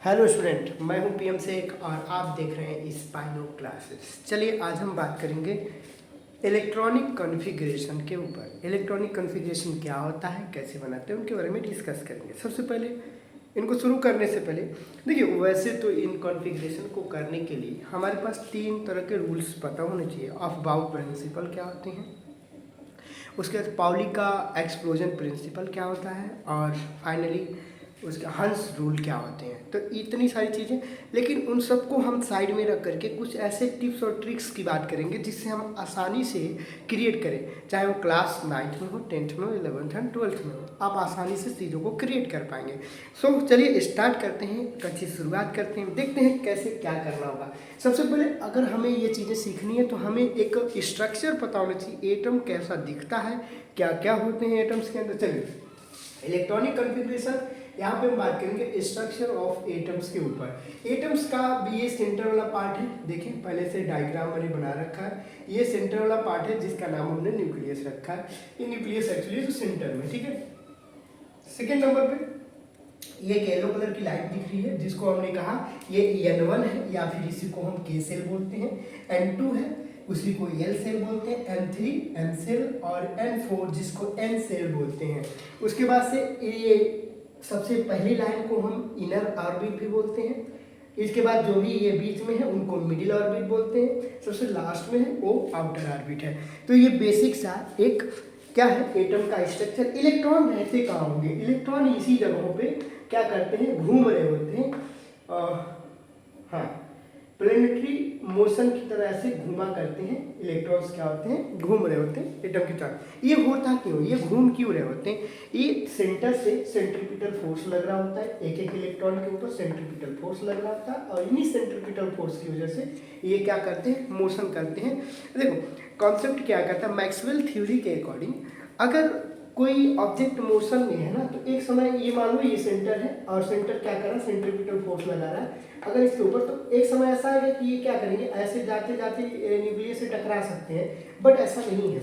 Hello student, मैं हूं PM Sheikh और आप देख रहे हैं स्पाइनो क्लासेस। चलिए आज हम बात करेंगे इलेक्ट्रॉनिक कॉन्फ़िगरेशन के ऊपर। इलेक्ट्रॉनिक कॉन्फ़िगरेशन क्या होता है, कैसे बनाते हैं, उनके बारे में डिस्कस करेंगे। सबसे पहले इनको शुरू करने से पहले देखिए, वैसे तो इन कॉन्फ़िगरेशन को करने के लिए हमारे पास 3 तरह के रूल्स पता होने चाहिए। ऑफ बाउ प्रिंसिपल क्या होते हैं, उसके बाद पाउली का एक्सप्लोजन प्रिंसिपल क्या होता है, और फाइनली उसके हंस रूल क्या होते हैं। तो इतनी सारी चीज़ें, लेकिन उन सबको हम साइड में रख करके कुछ ऐसे टिप्स और ट्रिक्स की बात करेंगे जिससे हम आसानी से क्रिएट करें, चाहे वो क्लास 9th में हो, 10th में हो, 11th एंड 12th में हो, आप आसानी से चीज़ों को क्रिएट कर पाएंगे। सो चलिए स्टार्ट करते हैं, अच्छी शुरुआत करते हैं, देखते हैं कैसे क्या करना होगा। सबसे पहले अगर हमें ये चीज़ें सीखनी है तो हमें एक स्ट्रक्चर पता होना चाहिए, एटम कैसा दिखता है, क्या क्या होते हैं एटम्स के अंदर। चलिए इलेक्ट्रॉनिक कॉन्फ़िगरेशन, यहाँ पे हम बात करेंगे स्ट्रक्चर ऑफ एटम्स के ऊपर। एटम्स का भी ये सेंटर वाला पार्ट है, देखिए पहले से डायग्राम मैंने बना रखा है। ये सेंटर वाला पार्ट है जिसका नाम हमने न्यूक्लियस रखा है। ये न्यूक्लियस एक्चुअली तो सेंटर में, ठीक है। सेकेंड नंबर पे ये एक येलो कलर की लाइट दिख रही है जिसको हमने कहा ये N1 है, या फिर इसी को हम K सेल बोलते हैं। N2 है, उसी को L सेल बोलते हैं। N3 N सेल, और N4 जिसको N सेल बोलते हैं। उसके बाद से ये सबसे पहली लाइन को हम इनर ऑर्बिट भी बोलते हैं। इसके बाद जो भी ये बीच में है उनको मिडिल ऑर्बिट बोलते हैं। सबसे लास्ट में है वो आउटर ऑर्बिट है। तो ये बेसिक सा एक क्या है एटम का स्ट्रक्चर। इलेक्ट्रॉन रहते कहाँ होंगे, इलेक्ट्रॉन इसी जगहों पे क्या करते हैं, घूम रहे होते हैं। हाँ, प्लेनेटरी मोशन की तरह से घूमा करते हैं। इलेक्ट्रॉन्स क्या होते हैं, घूम रहे होते हैं एटम की तरह। ये होता क्यों, ये घूम क्यों रहे होते हैं, ये सेंटर से सेंट्रीपिटल फोर्स लग रहा होता है। एक एक इलेक्ट्रॉन के ऊपर सेंट्रीपिटल फोर्स लग रहा होता है, और इन्हीं सेंट्रीपिटल फोर्स की वजह से ये क्या करते हैं, मोशन करते हैं। देखो कॉन्सेप्ट क्या कहता है, मैक्सवेल थ्योरी के अकॉर्डिंग अगर कोई ऑब्जेक्ट मोशन में है ना, तो एक समय ये मान लो ये सेंटर है और सेंटर क्या कर रहा है, सेंट्रीपिटल फोर्स लगा रहा है अगर इसके ऊपर, तो एक समय ऐसा आएगा कि ये क्या करेंगे, ऐसे जाते जाते न्यूक्लियस से टकरा सकते हैं। बट ऐसा नहीं है,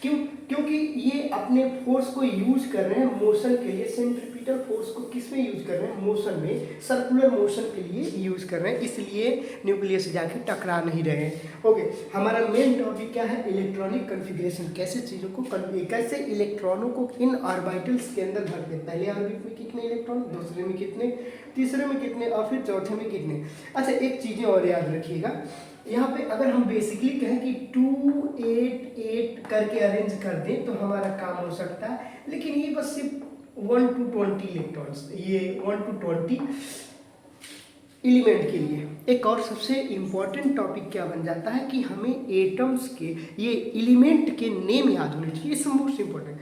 क्यों, क्योंकि ये अपने फोर्स को यूज कर रहे हैं मोशन के लिए। सेंट्रीपिटल फोर्स को किस में यूज कर रहे हैं, मोशन में, सर्कुलर मोशन के लिए यूज कर रहे हैं, इसलिए न्यूक्लियस से जाके टकरा नहीं रहे हैं। ओके, हमारा मेन टॉपिक क्या है, इलेक्ट्रॉनिक कॉन्फ़िगरेशन। कैसे चीज़ों को कैसे इलेक्ट्रॉनों को इन ऑर्बिटल्स के अंदर भरते हैं। पहले ऑर्बिट में कितने इलेक्ट्रॉन, दूसरे में कितने, तीसरे में कितने, और फिर चौथे में कितने। अच्छा एक चीज़ें और याद रखिएगा, यहाँ पे अगर हम बेसिकली कहें कि 2 8 8 करके अरेंज कर दें तो हमारा काम हो सकता है, लेकिन ये बस सिर्फ 1 to 20 इलेक्ट्रॉन्स, ये 1 to 20 एलिमेंट के लिए। एक और सबसे इम्पॉर्टेंट टॉपिक क्या बन जाता है कि हमें एटम्स के ये एलिमेंट के नेम याद होने चाहिए। It's most important.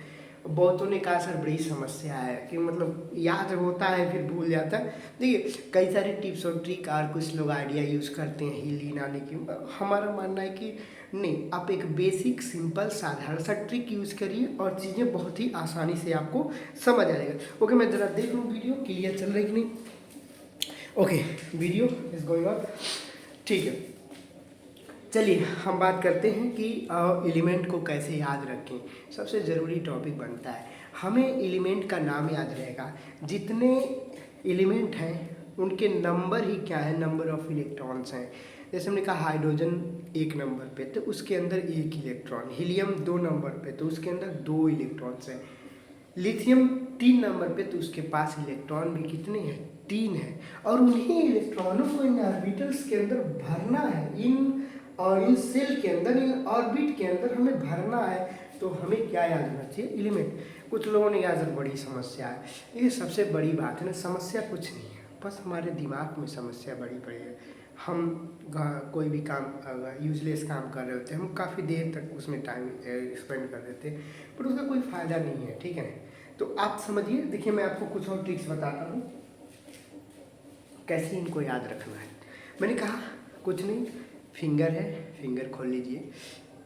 बहुतों ने कहा सर बड़ी समस्या है कि मतलब याद होता है फिर भूल जाता है। देखिए कई सारे टिप्स और ट्रिक और कुछ लोग आइडिया यूज़ करते हैं हिली नाने की। हमारा मानना है कि नहीं, आप एक बेसिक सिंपल साधारण सा ट्रिक यूज़ करिए और चीज़ें बहुत ही आसानी से आपको समझ आ जाएगा। ओके, मैं ज़रा देख लूँ वीडियो क्लियर चल रही कि नहीं। Okay, video is going on, ठीक है। चलिए हम बात करते हैं कि एलिमेंट को कैसे याद रखें। सबसे ज़रूरी टॉपिक बनता है, हमें एलिमेंट का नाम याद रहेगा। जितने एलिमेंट हैं उनके नंबर ही क्या है, नंबर ऑफ इलेक्ट्रॉन्स हैं। जैसे हमने कहा हाइड्रोजन 1 नंबर पे तो उसके अंदर 1 इलेक्ट्रॉन, हीलियम 2 नंबर पे तो उसके अंदर 2 इलेक्ट्रॉन्स हैं, लिथियम 3 नंबर पे तो उसके पास इलेक्ट्रॉन भी कितने हैं, 3 है। और उन्हीं इलेक्ट्रॉनों को इन ऑर्बिटल्स के अंदर भरना है, इन सेल के अंदर, इन ऑर्बिट के अंदर हमें भरना है। तो हमें क्या याद रखना चाहिए, एलिमेंट। कुछ लोगों ने कहा सर बड़ी समस्या है, ये सबसे बड़ी बात है ना, समस्या कुछ नहीं है, बस हमारे दिमाग में समस्या बड़ी पड़ी है। हम कोई भी काम यूजलेस काम कर रहे होते हैं, हम काफ़ी देर तक उसमें टाइम स्पेंड कर देते हैं, पर उसका कोई फ़ायदा नहीं है, ठीक है। तो आप समझिए, देखिए मैं आपको कुछ और ट्रिक्स बताता हूँ कैसे इनको याद रखना है। मैंने कहा कुछ नहीं, फिंगर है, फिंगर खोल लीजिए,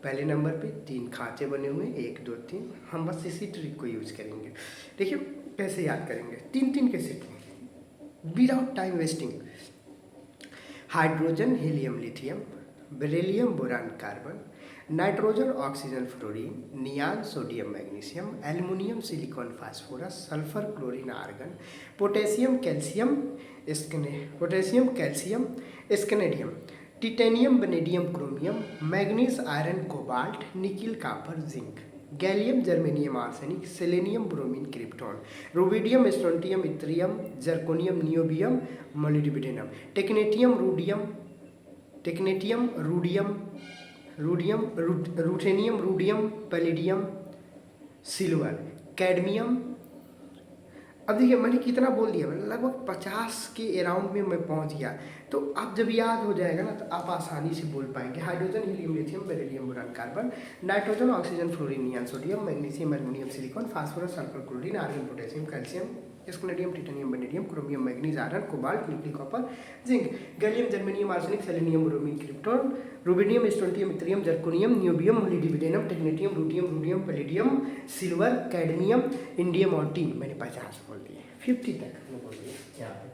पहले नंबर पे 3 खांचे बने हुए हैं, 1 2 3। हम बस इसी ट्रिक को यूज़ करेंगे। देखिए कैसे याद करेंगे, 3 कैसे without time wasting. Hydrogen helium lithium, beryllium boron carbon, nitrogen oxygen fluorine, neon sodium magnesium, aluminium silicon phosphorus, sulphur chlorine argon, potassium calcium scandium, titanium vanadium chromium, manganese iron cobalt, nickel copper zinc, gallium germanium arsenic, selenium bromine krypton, rubidium strontium yttrium, zirconium niobium molybdenum, ruthenium rhodium palladium silver, cadmium. अब देखिए मैंने कितना बोल दिया, मैंने लगभग 50 के around में मैं पहुंच गया। तो अब जब याद हो जाएगा ना तो आप आसानी से बोल पाएंगे। Hydrogen helium lithium beryllium boron carbon, nitrogen oxygen fluorine neon sodium magnesium aluminium silicon phosphorus sulphur chlorine argon potassium calcium scandium titanium vanadium chromium manganese iron cobalt nickel copper zinc, gallium germanium arsenic selenium bromine krypton, rubidium strontium yttrium zirconium niobium molybdenum technetium rhodium palladium silver cadmium indium और tin. मैंने 50 बोल दिए, 50 तक मैं बोल दिया यहाँ पे।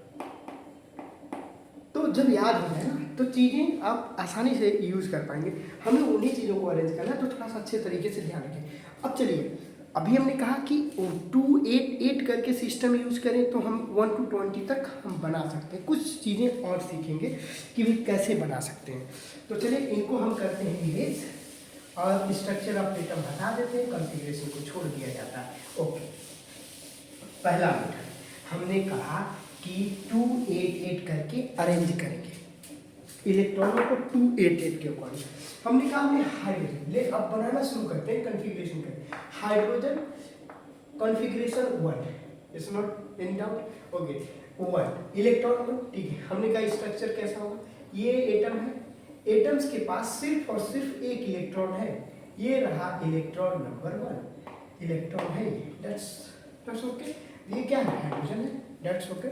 तो जब याद हो जाए ना तो चीज़ें आप आसानी से यूज़ कर पाएंगे। हमें उन्हीं चीज़ों को अरेंज करना है, तो थोड़ा सा अच्छे तरीके से ध्यान रखें। अब चलिए, अभी हमने कहा कि 2 8 8 करके सिस्टम यूज़ करें तो हम 1 to 20 तक हम बना सकते हैं। कुछ चीज़ें और सीखेंगे कि भी कैसे बना सकते हैं। तो चलिए इनको हम करते हैं इरेज और स्ट्रक्चर ऑफ एटम हटा देते हैं, कॉन्फ़िगरेशन को छोड़ दिया जाता है। ओके, पहला मेथड हमने कहा कि 2 8 8 करके अरेंज करेंगे इलेक्ट्रॉनों को 2 8 8 के अकॉर्डिंग। हमने कहा हमने हाइड्रोजन ले, अब बनाना शुरू करते हैं, कॉन्फ़िगरेशन करें। Hydrogen configuration 1, it's not any doubt. Okay 1 electron 1, ठीक है। हमने कहा स्ट्रक्चर कैसा होगा, ये एटम है, एटम्स के पास सिर्फ और सिर्फ एक इलेक्ट्रॉन है, ये रहा इलेक्ट्रॉन नंबर 1, इलेक्ट्रॉन है ये, दैट्स ओके। ये क्या है, हाइड्रोजन है, दैट्स ओके।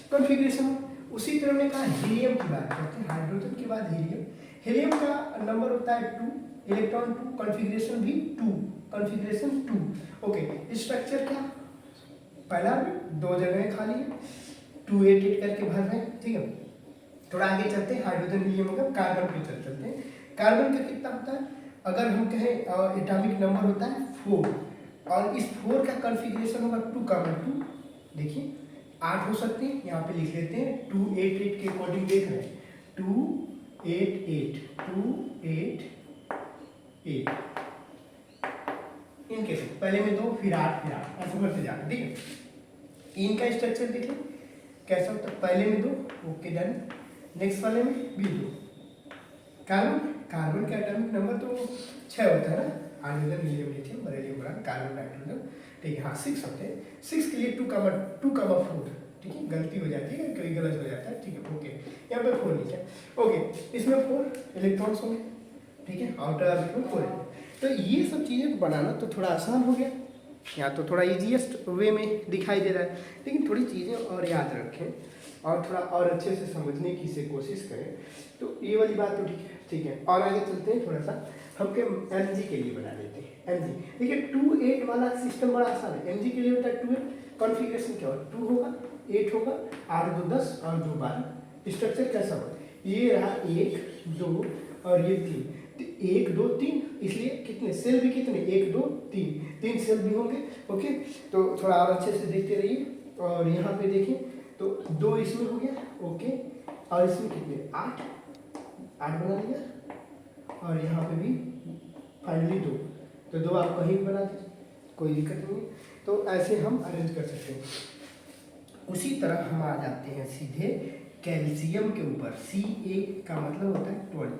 कॉन्फ़िगरेशन उसी तरह हमने कहा हीलियम की बात करते हैं, हाइड्रोजन के बाद हीलियम। हीलियम का नंबर होता है 2, इलेक्ट्रॉन 2, कॉन्फ़िगरेशन भी 2, कॉन्फ़िगरेशन 2। ओके, स्ट्रक्चर क्या, पहला में 2 जगह खाली है, 2 8 8 करके भर रहे हैं, ठीक है। थोड़ा आगे चलते हैं, हाइड्रोजन हीलियम होगा, कार्बन पे चलते हैं। कार्बन का कितना होता है, अगर हम कहें एटॉमिक नंबर होता है 4, और इस 4 का कॉन्फ़िगरेशन होगा 2 का 2, देखिए 8 हो सकते हैं, यहाँ पे लिख लेते हैं 2 8 8 के अकॉर्डिंग देख रहे हैं, 2 8 8 2 8 8, इनके पहले में 2 फिर 8 फिर 8 ऐसे करते जाना, ठीक है। इनका स्ट्रक्चर देखिए कैसा होता है, पहले में 2, ओके डन, नेक्स्ट वाले में भी 2। कार्बन का एटॉमिक नंबर तो 6 होता है ना, hydrogen helium lithium beryllium boron carbon nitrogen, ठीक है। हाँ 6 होते हैं, 6 के लिए 2 का 4, ठीक है, गलती हो जाती है, कभी गलत हो जाता है, ठीक है। ओके, यहाँ पे 4 लिखे, ओके, इसमें 4 इलेक्ट्रॉन्स होंगे, ठीक है, आउटर ऑर्बिट में 4 है। तो ये सब चीज़ें बनाना तो थोड़ा आसान हो गया, यहाँ तो थोड़ा ईजीएस्ट वे में दिखाई दे रहा है, लेकिन थोड़ी चीज़ें और याद रखें और थोड़ा और अच्छे से समझने की से कोशिश करें। तो ये वाली बात तो ठीक है। और आगे चलते हैं, थोड़ा सा हम एमजी के लिए बना लेते हैं। एमजी देखिए 2 8 वाला सिस्टम बड़ा आसान है। एमजी के लिए होता है 2 8, कॉन्फ़िगरेशन क्या होगा, 2 होगा 8 होगा, 8 2 10 और 2 12। स्ट्रक्चर कैसा होगा, ये रहा 1 2 और ये 3, 1 2 3, इसलिए कितने सेल भी, कितने 1 2 3 सेल भी होंगे। ओके, तो थोड़ा और अच्छे से देखते रहिए। और यहाँ पे देखिए तो 2 इसमें हो गया, ओके, और इसमें कितने 8 बना लिया, और यहाँ पे भी फाइनली 2, तो 2 आप कहीं भी बना दीजिए, कोई दिक्कत नहीं है। तो ऐसे हम अरेंज कर सकते हैं। उसी तरह हम आ जाते हैं सीधे कैल्शियम के ऊपर। Ca का मतलब होता है 20,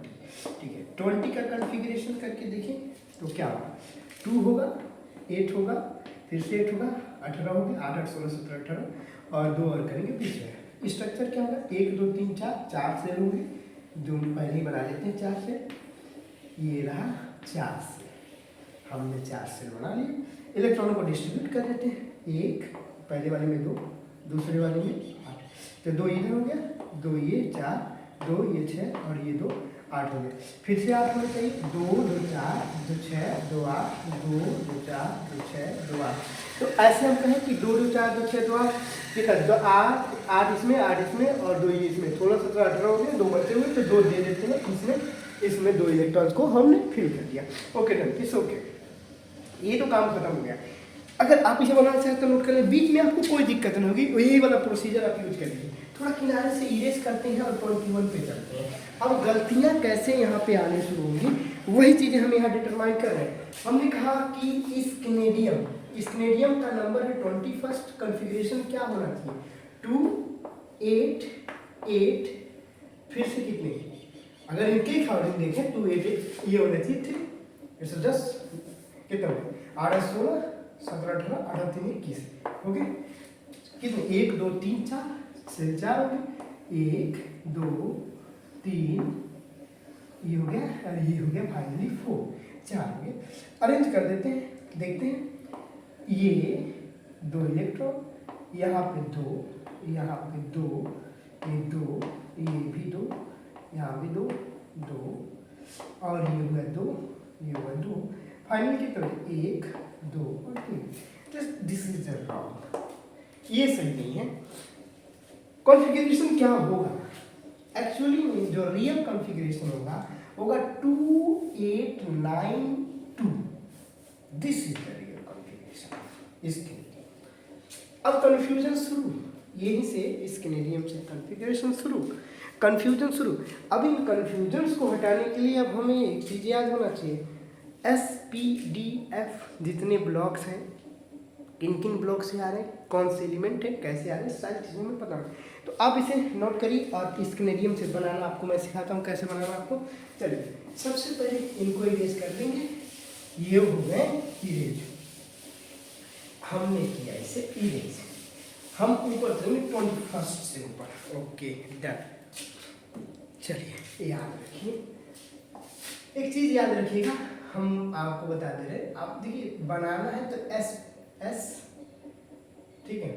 ठीक है। 20 का कॉन्फ़िगरेशन करके देखें तो क्या होगा, 2 होगा 8 होगा, फिर से 8 होगा, 18 होगा, 8 8 16 17 18 और 2 और करेंगे 20। स्ट्रक्चर क्या होगा, 1 2 3 4 सेल होंगे, जो पहले ही बना लेते हैं 4 सेल, ये रहा 4 सेल, हमने 4 सेल बना लिए। इलेक्ट्रॉनों को डिस्ट्रीब्यूट कर देते हैं, 1 पहले वाले में 2, दूसरे वाले में 8, तो 2 इधर हो गया, 2 ये 4, 2 ये 6 और ये 2 8 हो गया। फिर से 8 होना चाहिए, 2 2 4 2 6 2 8 2 2 4 2 6 2 8। तो ऐसे हम कहें कि 2 2 4 2 6 2 8, कितना, तो 8 इसमें 8 इसमें और 2 ये इसमें, 16 17 18 हो गए, 2 बचे हुए, तो 2 दे देते हैं इसमें, इसमें 2 इलेक्ट्रॉन्स को हमने फिल कर दिया। ओके डन, इट्स ओके, ये तो काम खत्म हो गया। अगर आप इसे बनाना चाहते तो नोट कर लें, बीच में आपको कोई दिक्कत नहीं होगी, यही वाला प्रोसीजर आप यूज करेंगे। थोड़ा किनारे से इरेज करते हैं और 21 पे चलते हैं। अब गलतियां कैसे यहाँ पे आने शुरू होंगी वही चीज़ें हम यहाँ डिटरमाइन कर रहे हैं। हमने कहा कि स्कैनेडियम का नंबर है 21st, कॉन्फ़िगरेशन क्या होना चाहिए 2 8 8, फिर से कितने, अगर इनके अकॉर्डिंग देखें 2 8 8 ये होना चाहिए 3, 10 कितना 8 16 17 18 18 3 21, ओके कितने 1 2 3 4 से 4 हो गए, 1 2 3 ये हो गया और ये हो गया फाइनली 4, 4 हो गए। अरेंज कर देते हैं, देखते हैं ये 2 इलेक्ट्रॉन, यहाँ पे 2, यहाँ पे 2, ये 2, ये भी 2, यहाँ भी 2 2, और ये हुआ 2, ये हुआ 2, फाइनल कितना 1 2 और 3। दिस इज द रॉन्ग, ये सही नहीं है। कॉन्फ़िगरेशन क्या होगा एक्चुअली, जो रियल कॉन्फ़िगरेशन होगा 2 8 9 2, this is the real configuration. इसके अब कन्फ्यूजन शुरू, यहीं से स्कैनेडियम से कन्फ्यूजन शुरू। अब इन कन्फ्यूजन्स को हटाने के लिए अब हमें एक चीज़ याद होना चाहिए, SPDF जितने ब्लॉक्स हैं, किन किन ब्लॉक से आ रहे हैं, कौन से एलिमेंट है, कैसे आ रहे हैं, सारी चीज़ों में पता है। तो आप इसे नोट करिए और स्कैनेडियम से बनाना आपको मैं सिखाता हूँ कैसे बनाना आपको। चलिए सबसे पहले इनको इरेज कर देंगे, ये हो गए इरेज, हमने किया इसे इरेज। हम ऊपर चलेंगे 21st से ऊपर, ओके डन। चलिए याद रखिए, एक चीज़ याद रखिएगा, हम आपको बता दे रहे हैं, आप देखिए बनाना है तो S ठीक है,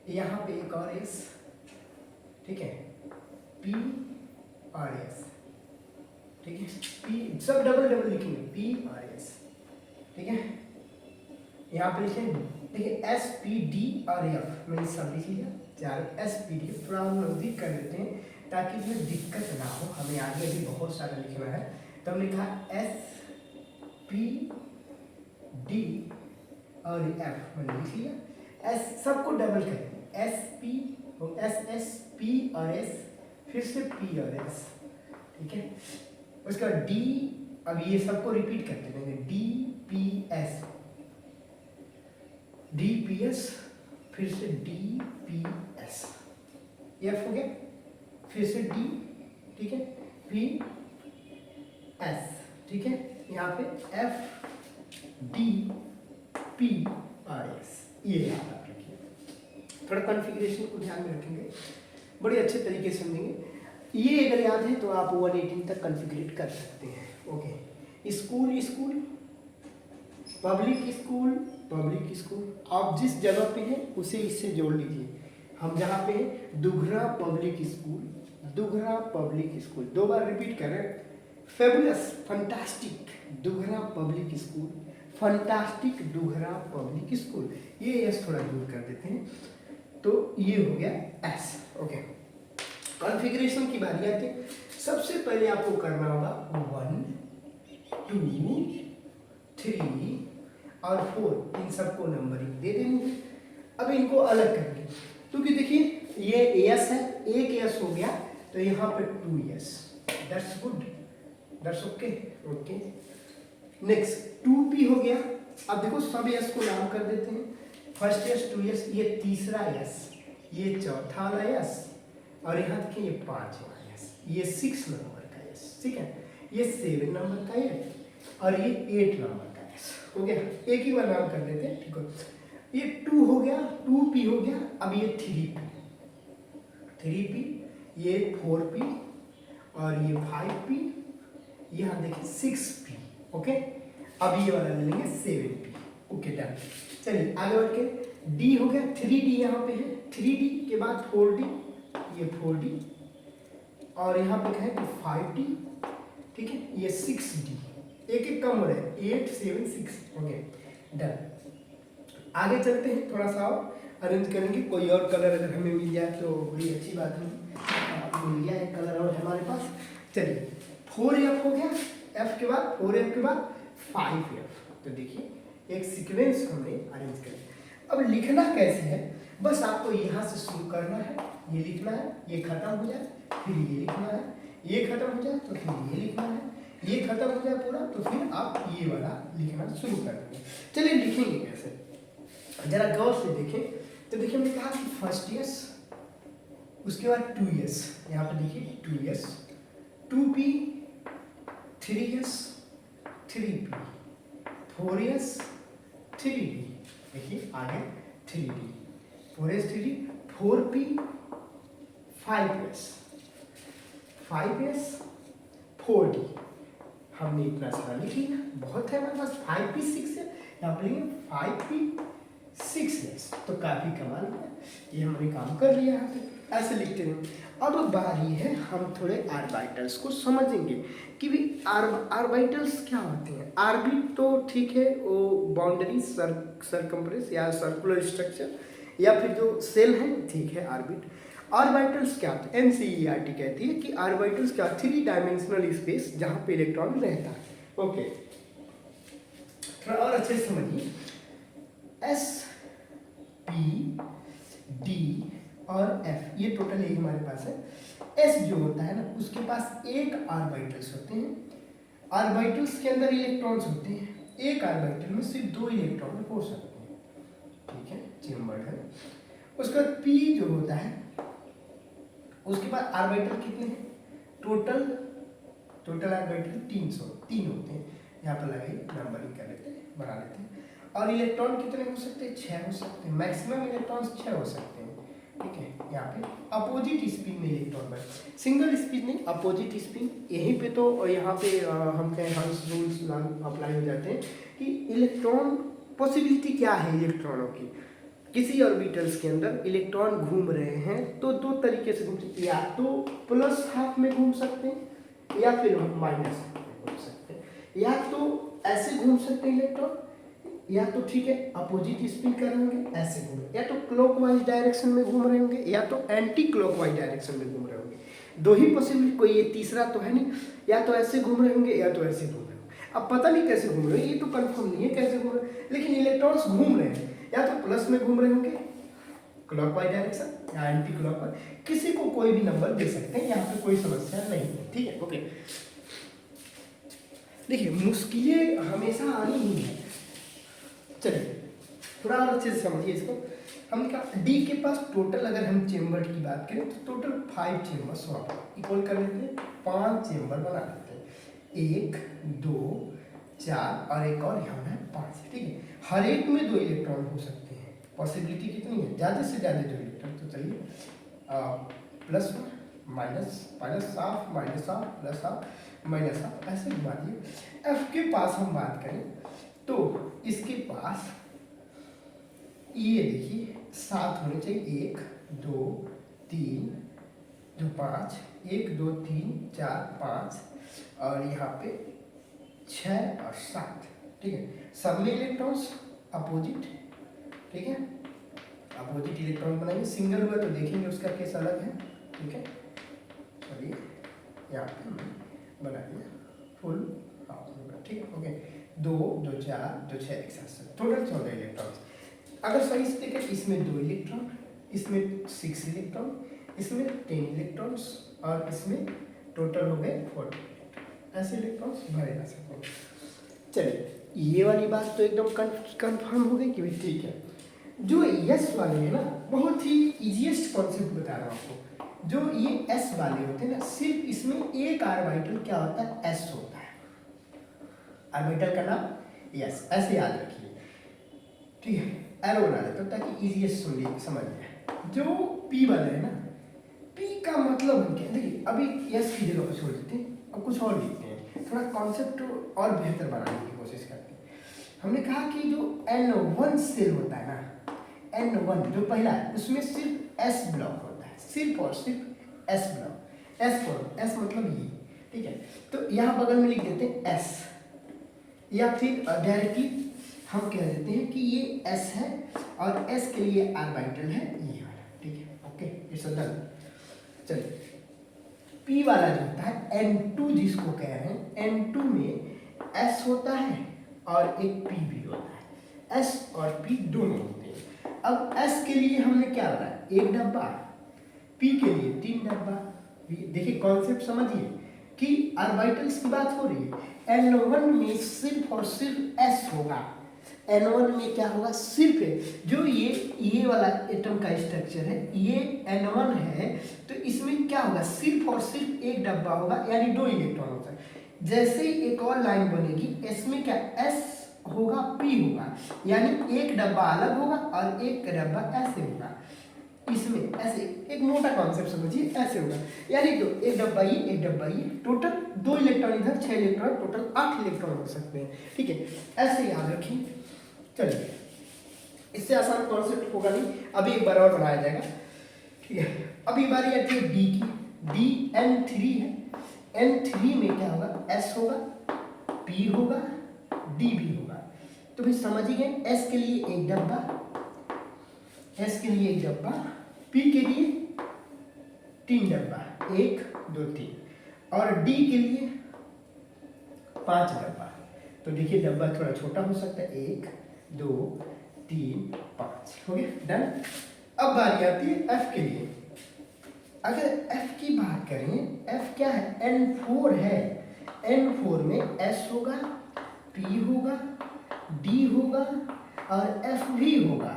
यहाँ पे एक और S ठीक है, P और S ठीक है, P सब डबल डबल लिखेंगे, P और S ठीक है, यहाँ पे लिखेंगे देखिए SPD और F, मैंने सब लिख लिया, चार SPD थोड़ा हम नजदीक कर देते हैं ताकि इसमें दिक्कत ना हो, हमें आगे भी बहुत सारा लिखना है। तो हमने कहा SPD और F मैंने लिख लिया, S सबको डबल करें, SP SSP और S, फिर से P और S ठीक है, उसका D, अब ये सबको रिपीट करते रहेंगे, DPS DPS, फिर से DPS, F हो गया, फिर से D ठीक है, PS ठीक है, यहाँ पे FDPRS, ये याद आप रखिए। थोड़ा कॉन्फ़िगरेशन को ध्यान में रखेंगे, बड़े अच्छे तरीके से समझेंगे। ये अगर याद है तो आप 118 तक कॉन्फ़िगरेट कर सकते हैं। ओके, स्कूल पब्लिक स्कूल, आप जिस जगह पे हैं उसे इससे जोड़ लीजिए। हम जहाँ पे हैं दुघरा पब्लिक स्कूल, 2 बार रिपीट कर रहे हैं, fabulous fantastic Dughra public school, fantastic Dughra public school, ये एस थोड़ा दूर कर देते हैं, तो ये हो गया एस। ओके, कॉन्फ़िगरेशन की बारी आती है। सबसे पहले आपको करना होगा 1 2 3 और 4, इन सबको नंबरिंग दे देंगे। अब इनको अलग करेंगे, क्योंकि देखिए ये एस है, एक एस हो गया तो यहाँ पे 2 S, that's good, that's okay. Next 2p हो गया। अब देखो सब एस को नाम कर देते हैं, फर्स्ट एस 2s, ये तीसरा एस, ये चौथा वाला एस, और यहाँ देखिए ये 5वां एस, ये 6 नंबर का एस ठीक है, ये 7 नंबर का एस, और ये 8 नंबर का एस हो गया। एक ही बार नाम कर देते हैं, ठीक है। ये 2 हो गया, 2p हो गया। अब ये 3p, ये 4p, और ये 5p, यहाँ देखिए 6p। ओके, अब ये वाला ले लेंगे 7p। Okay done. चलिए आगे बढ़ के d हो गया, 3d यहाँ पे है, 3d के बाद 4d, ये 4d, और यहाँ पे कहें तो 5d ठीक है, ये 6d, एक कम हो रहा है, 8 7 6 हो गया डन। आगे चलते हैं, थोड़ा सा और अरेंज करेंगे, कोई और कलर अगर हमें मिल जाए तो बड़ी अच्छी बात है, मिल गया एक कलर और हमारे पास। चलिए 4f हो गया, f के बाद 4f के बाद 5f। तो देखिए एक सीक्वेंस हमने अरेंज कर लिया। अब लिखना कैसे है, बस आपको यहाँ से शुरू करना है, ये लिखना है, ये खत्म हो जाए फिर ये लिखना है, ये खत्म हो जाए तो फिर ये लिखना है, ये खत्म हो जाए पूरा तो फिर आप ये वाला लिखना शुरू कर देंगे। चलिए लिखेंगे कैसे, जरा गौर से देखें। तो देखिए हमने कहा कि फर्स्ट यस, उसके बाद 2s, यहाँ पे देखिए 2s, 2p, 3s, 3p, 4s, 3d, देखिए आगे 3d, 4s, 3d, 4p, 5s, 5s, 4d। हमने इतना सारा लिख लिया, बहुत है हमारे पास। 5p 6 है, यहाँ पर लिखेंगे 5p 6s, तो काफी कमाल है, ये हमने काम कर लिया यहाँ पे, ऐसे लिखते हैं। अब बारी है हम थोड़े आर्बिटल्स को समझेंगे कि भी आर्बिटल्स क्या होते हैं। आर्बिट तो ठीक है, वो बाउंड्री सरकम्फ्रेंस या सर्कुलर स्ट्रक्चर या फिर जो सेल है, ठीक है आर्बिट। ऑर्बिटल्स क्या होते हैं, एनसीईआरटी कहती है कि ऑर्बिटल्स क्या, 3 डायमेंशनल स्पेस जहाँ पे इलेक्ट्रॉन रहता है। ओके, थोड़ा और अच्छे से समझिए। एस, पी, डी और एफ, ये टोटल एक हमारे पास है। एस जो होता है ना, उसके पास 8 ऑर्बिटल्स होते हैं। ऑर्बिटल्स के अंदर इलेक्ट्रॉन्स होते हैं, एक ऑर्बिटल में सिर्फ 2 इलेक्ट्रॉन हो सकते हैं, ठीक है, चेम्बर्ड है। उसके बाद पी जो होता है, उसके बाद ऑर्बिटल कितने हैं, टोटल ऑर्बिटल 3 होते हैं। यहाँ पर लगाइए, नंबरिंग कर लेते हैं, बना लेते हैं। और इलेक्ट्रॉन कितने हो सकते हैं, 6 हो सकते हैं, मैक्सिमम इलेक्ट्रॉन्स 6 हो सकते हैं, ठीक है। यहाँ पे अपोजिट स्पिन में इलेक्ट्रॉन बने, सिंगल स्पिन नहीं, अपोजिट स्पिन। यहीं पे तो यहाँ पे हम कहें हंस रूल्स अप्लाई हो जाते हैं कि इलेक्ट्रॉन पॉसिबिलिटी क्या है इलेक्ट्रॉनों की। किसी ऑर्बिटल्स के अंदर इलेक्ट्रॉन घूम रहे हैं तो 2 तरीके से घूम सकते हैं, या तो प्लस हाफ में घूम सकते हैं या फिर माइनस हाफ में घूम सकते हैं, या तो ऐसे घूम सकते हैं इलेक्ट्रॉन, या तो ठीक है अपोजिट स्पिन कर रहे होंगे ऐसे घूम रहे, या तो क्लॉकवाइज डायरेक्शन में घूम रहे होंगे या तो एंटी क्लॉकवाइज डायरेक्शन में घूम रहे होंगे। 2 ही पॉसिबिलिटी, कोई ये तीसरा तो है नहीं, या तो ऐसे घूम रहे होंगे या तो ऐसे घूम रहे होंगे। अब पता नहीं कैसे घूम रहे हैं, ये तो कंफर्म नहीं है कैसे घूम रहे हैं, लेकिन इलेक्ट्रॉन्स घूम रहे हैं, या तो प्लस में घूम रहे होंगे क्लॉकवाइज डायरेक्शन या एंटी क्लॉकवाइज, किसी को कोई भी नंबर दे सकते हैं, यहाँ पे कोई समस्या नहीं है, ठीक है। ओके, देखिए मुश्किलें हमेशा आनी ही है। चलिए थोड़ा और अच्छे से समझिए इसको। हमने कहा डी के पास टोटल, अगर हम चेम्बर की बात करें तो टोटल 5 चेम्बर्स वहाँ पर इक्वल कर लेते हैं, 5 चेम्बर बना लेते हैं, 1 2 4 और एक और यहाँ है 5, ठीक है। हर एक में 2 इलेक्ट्रॉन हो सकते हैं, पॉसिबिलिटी कितनी है, ज़्यादा से ज़्यादा 2 इलेक्ट्रॉन। तो चलिए plus minus half, minus half, plus half, minus half, ऐसे घुमा दिए। एफ के पास हम बात करें तो इसके पास ये देखिए 7 होने चाहिए, 1 2 3 जो 5, 1 2 3 4 5 और यहाँ पे 6 और 7, ठीक है। सब में इलेक्ट्रॉन्स अपोजिट, ठीक है, अपोजिट इलेक्ट्रॉन बनाएंगे। सिंगल हुआ तो देखेंगे उसका केस अलग है, ठीक है। चलिए यहाँ पे बना दिया फुल हाफ, ठीक है। ओके, 2 2 4 2 6 एक साथ टोटल 14 इलेक्ट्रॉन। अगर सही से देखें, इसमें 2 इलेक्ट्रॉन, इसमें 6 इलेक्ट्रॉन, इसमें 10 इलेक्ट्रॉन्स और इसमें टोटल हो गए 40 इलेक्ट्रॉन। ऐसे इलेक्ट्रॉन्स भरे जा सकते हैं। चलिए ये वाली बात तो एकदम कंफर्म हो गई कि भाई ठीक है। जो यस वाले है ना, बहुत ही इजीएस्ट कॉन्सेप्ट बता रहा हूँ आपको। जो ये एस वाले होते हैं ना, सिर्फ इसमें एक ऑर्बिटल क्या होता है, एस होता है। ऑर्बिटल का नाम यस, ऐसे याद रखिए, ठीक है। एरो बना देता हूँ ताकि इजीएस्ट समझ जाए। जो पी वाला है ना, पी का मतलब हम क्या, देखिए अभी यस की जगह पर छोड़ देते हैं और कुछ और लिखते हैं, थोड़ा कॉन्सेप्ट और बेहतर बनाने की कोशिश करते हैं। हमने कहा कि जो N1 सेल होता है ना, N1 जो पहला है, उसमें सिर्फ S ब्लॉक होता है, सिर्फ और सिर्फ S ब्लॉक। S मतलब ये, ठीक है। तो यहाँ बगल में लिख देते हैं S, या फिर डायरेक्टली हम कह देते हैं कि ये S है और S के लिए ऑर्बिटल है ये वाला, ठीक है। Okay, it's done. चलिए P वाला जो होता है N2 जिसको कह रहे हैं, N2 में S होता है और एक P भी होता है। S और P दोनों होते हैं। अब S के लिए हमने क्या बनाया, एक डब्बा, P के लिए 3 डब्बा। देखिए कॉन्सेप्ट समझिए कि ऑर्बिटल्स की बात हो रही है। N1 में सिर्फ और सिर्फ S होगा। N1 में क्या होगा, सिर्फ जो ये वाला एटम का स्ट्रक्चर है, ये N1 है, तो इसमें क्या होगा, सिर्फ और सिर्फ एक डब्बा होगा, यानी 2 इलेक्ट्रॉन होता है। जैसे ही एक और लाइन बनेगी, इसमें क्या S होगा, P होगा, यानी एक डब्बा अलग होगा और एक डब्बा ऐसे होगा। इसमें ऐसे एक मोटा कॉन्सेप्ट समझिए, ऐसे होगा, यानी दो, एक डब्बा ये, एक डब्बा ये, टोटल 2 इलेक्ट्रॉन इधर, 6 इलेक्ट्रॉन, टोटल 8 इलेक्ट्रॉन हो सकते हैं। ठीक है, ऐसे याद रखिए। चलिए, इससे आसान कॉन्सेप्ट होगा नहीं, अभी एक बार और बनाया जाएगा। ठीक है, अभी बारी आती है डी की। डी N3 है। N3 में क्या होगा, S होगा, P होगा, D भी होगा। तो फिर समझिए, S के लिए एक डब्बा, S के लिए एक डब्बा, P के लिए 3 डब्बा, 1 2 3, और D के लिए 5 डब्बा। तो देखिए डब्बा थोड़ा छोटा हो सकता है, 1 2 3 5, हो गया, डन। अब बारी आती है F के लिए। अगर F की बात करें, F क्या है, N4 है। N4 में S होगा, P होगा, D होगा और F भी होगा।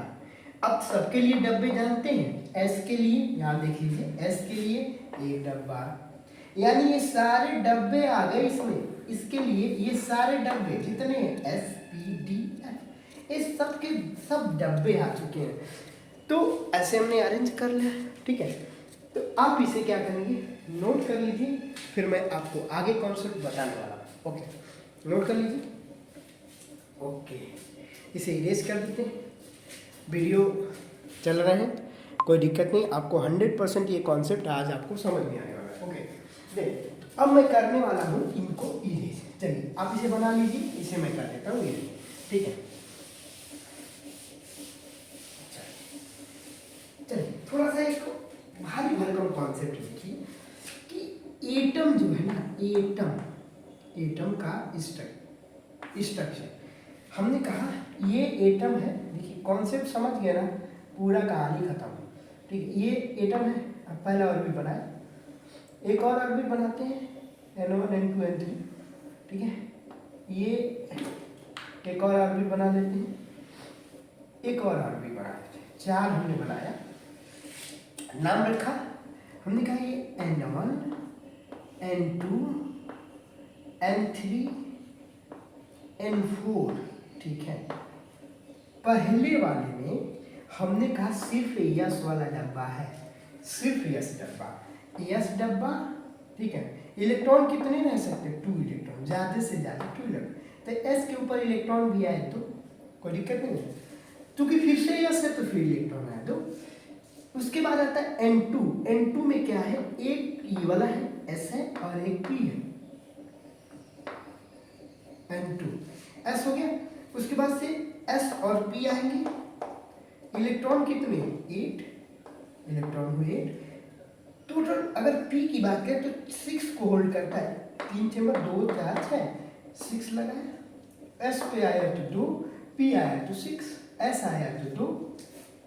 अब सबके लिए डब्बे जानते हैं। S के लिए यहाँ देख लीजिए, S के लिए एक डब्बा, यानी ये सारे डब्बे आ गए इसमें। इसके लिए ये सारे डब्बे जितने हैं, S P D F, ये सब के सब डब्बे आ चुके हैं। तो ऐसे हमने अरेंज कर लिया। ठीक है, तो आप इसे क्या करेंगे, नोट कर लीजिए, फिर मैं आपको आगे कॉन्सेप्ट बताने वाला हूँ। ओके, नोट कर लीजिए। ओके, इसे इरेज कर देते हैं। वीडियो चल रहे हैं, कोई दिक्कत नहीं, आपको 100% ये कॉन्सेप्ट आज आपको समझ में आने वाला है। ओके, देखिए अब मैं करने वाला हूँ इनको इरेज। चलिए आप इसे बना लीजिए, इसे मैं कर देता हूँ इरेज। ठीक है, चलिए थोड़ा सा इसको भारी भरकम कॉन्सेप्ट देखिए कि एटम जो है ना, एटम का स्ट्रक्चर हमने कहा ये एटम है। देखिए कॉन्सेप्ट समझ गया ना, पूरा कहानी खत्म। ठीक है, ये एटम है। अब पहला ऑर्बिट बनाया, एक और ऑर्बिट बनाते हैं, N1 N2 N3। ठीक है, ये एक और ऑर्बिट बना देते हैं, एक और ऑर्बिट बना देते हैं, 4 हमने बनाया। नाम रखा हमने, कहा ये N1 N2 N3 N4। ठीक है, पहले वाले में हमने कहा सिर्फ यस वाला डब्बा है, सिर्फ यस डब्बा, यस डब्बा। ठीक है, इलेक्ट्रॉन कितने रह सकते हैं, 2 इलेक्ट्रॉन, ज़्यादा से ज़्यादा 2 इलेक्ट्रॉन। तो एस के ऊपर इलेक्ट्रॉन भी आए तो कोई दिक्कत नहीं है, क्योंकि फिर से यस है तो फिर इलेक्ट्रॉन आए तो। उसके बाद आता है N2। N2 में क्या है, एक ई वाला है, S है, और एक P है, N2 S हो गया। उसके बाद से S और P आएंगे, इलेक्ट्रॉन कितने, 8 इलेक्ट्रॉन हुए, 8 टोटल। अगर P की बात करें तो 6 को होल्ड करता है, 3 चेम्बर, 2 4 6, 6 लगा है। S पे आया तो 2, P आया तो 6, S आया तो 2।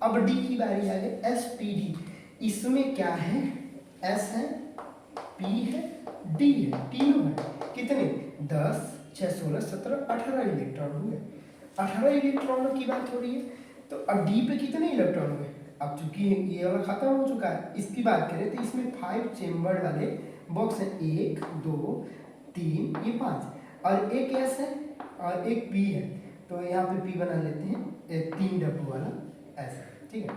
अब D की बारी आ गई, S P D। इसमें क्या है, S है, P है, D है, तीनों है। कितने, 10 6 16 17 18 इलेक्ट्रॉन हुए। 18 इलेक्ट्रॉनों की बात हो रही है। तो अब D पे कितने इलेक्ट्रॉन हुए, अब चूंकि ये वाला खत्म हो चुका है, इसकी बात करें तो इसमें 5 चेम्बर वाले बॉक्स है, 1 2 3, ये 5, और एक S है और एक P है। तो यहाँ पे P बना लेते हैं, 3 डब्बू वाला ऐसा। ठीक है,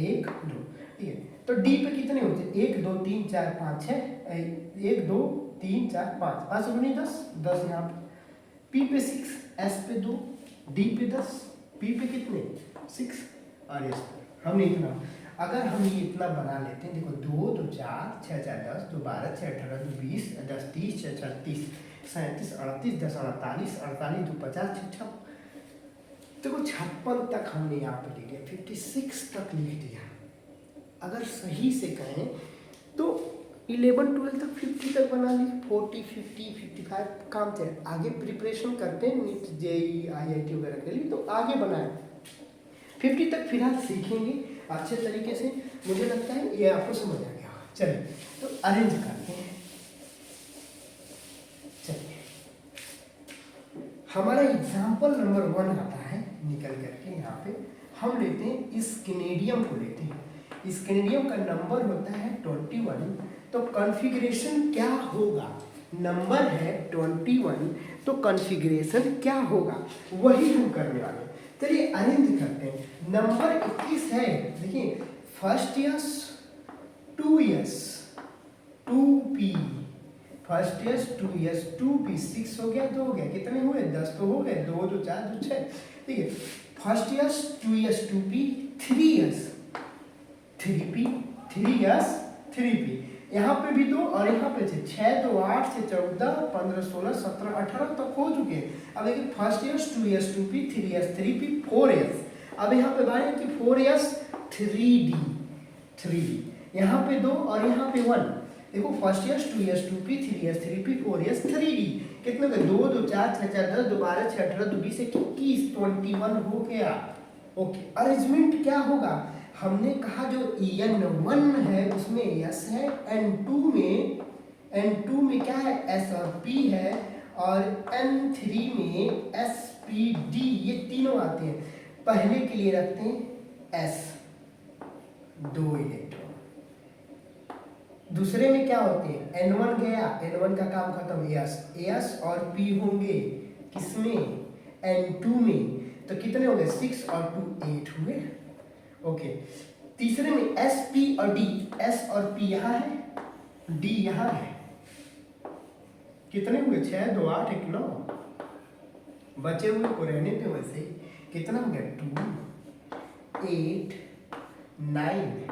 1 2। ठीक है, तो D पे कितने होते हैं, 1 2 3 4 5 6, 1 2 3 4 5, 5 दूनी 10, 10 यहाँ पे। P पे 6, S पे 2, D पे 10, P पे कितने 6, और S पे हमने इतना। अगर हम ये इतना बना लेते हैं, देखो 2 2 4 6 4 10, 2 12 6 18 2 20, 10 30 6 36 37 38 10 48 48 2 50 6 6, देखो 56 तक हमने यहाँ पे लिख दिया, 56 तक लिख दिया। अगर सही से कहें तो 11 12 तक 50 तक बना ली, 40 50 55 काम चले। आगे प्रिपरेशन करते हैं नीट जेई IIT वगैरह के लिए, तो आगे बनाए 50 तक फिलहाल सीखेंगे अच्छे तरीके से। मुझे लगता है ये आपको समझ आ गया। चलिए तो अरेंज करते हैं। चलिए हमारा एग्जाम्पल नंबर 1 आता है निकल करके। यहाँ पे हम लेते हैं स्केनेडियम को लेते हैं। स्केनेडियम का नंबर होता है 21। तो कॉन्फ़िगरेशन क्या होगा, नंबर है 21 तो कॉन्फ़िगरेशन क्या होगा वही हम करने वाले हैं। चलिए अरेंज करते हैं। नंबर 21 है, देखिए first yes 2s 2p, first yes 2s 2p, 6 हो गया, 2 हो गया, कितने हुए 10 तो हो गए, 2 2 4 2 6, ठीक है। First yes 2s 2p, 3s 3p, 3s 3p, यहाँ पे भी 2 और यहाँ पे 6 2 8 6 14 15 16 17 18 तक हो चुके हैं। अब देखिए first yes 2s 2p, 3s 3p, 4s, अब यहाँ पे बारी थी 4s 3d, यहाँ पे 2 और यहाँ पे 1। देखो first yes 2s 2p, 3s 3p, 4s 3d, कितने हो गए 2 2 4 6 4 10 2 12 6 18 2 20 21 21 हो गया। ओके, अरेंजमेंट क्या होगा, हमने कहा जो n1 है उसमें s है, n2 में क्या है s और p है, और n3 में s p d, ये तीनों आते हैं। पहले के लिए रखते हैं s 2 इलेक्ट्रॉन, दूसरे में क्या होते हैं n1 गया, n1 का काम खत्म, s और p होंगे किसमें n2 में, तो कितने हो गए 6 और 2 8 हुए। ओके, तीसरे में s p और d, s और p यहाँ है, d यहाँ है, कितने हुए 6 2 8 1 9, बचे हुए को रहने दे वैसे ही, कितना हो गया 2 8 9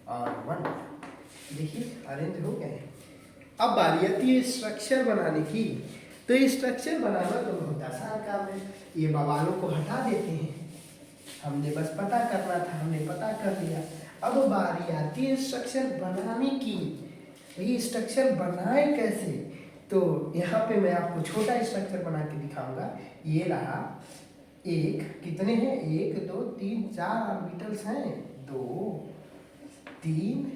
और 1। देखिए अरेंज हो गए। अब बारी आती है स्ट्रक्चर बनाने की। तो ये स्ट्रक्चर बनाना तो बहुत आसान काम है, ये बवालों को हटा देते हैं, हमने बस पता करना था, हमने पता कर लिया। अब बारी आती है स्ट्रक्चर बनाने की। ये स्ट्रक्चर बनाए कैसे, तो यहाँ पे मैं आपको छोटा स्ट्रक्चर बना के दिखाऊंगा। ये रहा, एक कितने हैं 1 2 3 4 ऑर्बिटल्स हैं, 2 3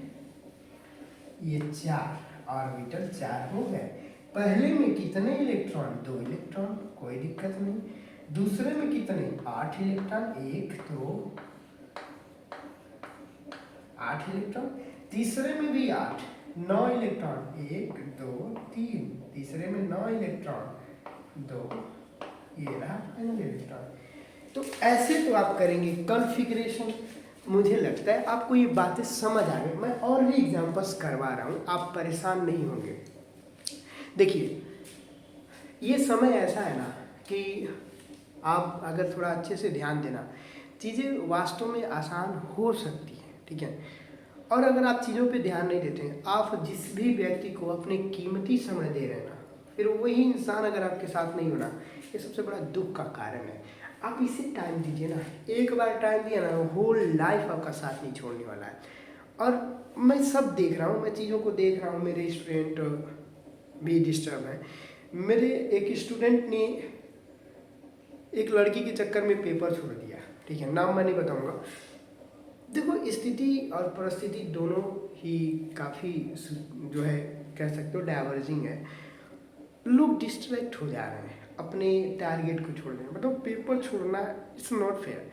ये 4 ऑर्बिटल 4 हो गए। पहले में कितने इलेक्ट्रॉन 2 इलेक्ट्रॉन, कोई दिक्कत नहीं। दूसरे में कितने 8 इलेक्ट्रॉन, 1 2 8 इलेक्ट्रॉन। तीसरे में भी 8 9 इलेक्ट्रॉन, 1 2 3, तीसरे में 9 इलेक्ट्रॉन 2, ये रहा फाइनल इलेक्ट्रॉन। तो ऐसे तो आप करेंगे कॉन्फ़िगरेशन। मुझे लगता है आपको ये बातें समझ आ गई। मैं और भी एग्जांपल्स करवा रहा हूँ, आप परेशान नहीं होंगे। देखिए ये समय ऐसा है ना कि आप अगर थोड़ा अच्छे से ध्यान देना, चीज़ें वास्तव में आसान हो सकती हैं, ठीक है। और अगर आप चीज़ों पे ध्यान नहीं देते हैं, आप जिस भी व्यक्ति को अपने कीमती समय दे रहे हैं ना, फिर वही इंसान अगर आपके साथ नहीं होना, ये सबसे बड़ा दुख का कारण है। आप इसे टाइम दीजिए ना, एक बार टाइम दिया ना, होल लाइफ आपका साथ नहीं छोड़ने वाला है। और मैं सब देख रहा हूँ, मैं चीज़ों को देख रहा हूँ, मेरे स्टूडेंट भी डिस्टर्ब हैं। मेरे एक स्टूडेंट ने एक लड़की के चक्कर में पेपर छोड़ दिया, ठीक है, नाम मैं नहीं बताऊंगा। देखो स्थिति और परिस्थिति दोनों ही काफ़ी जो है कह सकते हो डाइवर्जिंग है। लोग डिस्ट्रैक्ट हो जा रहे हैं, अपने टारगेट को छोड़ रहे हैं। मतलब पेपर छोड़ना इट्स नॉट फेयर।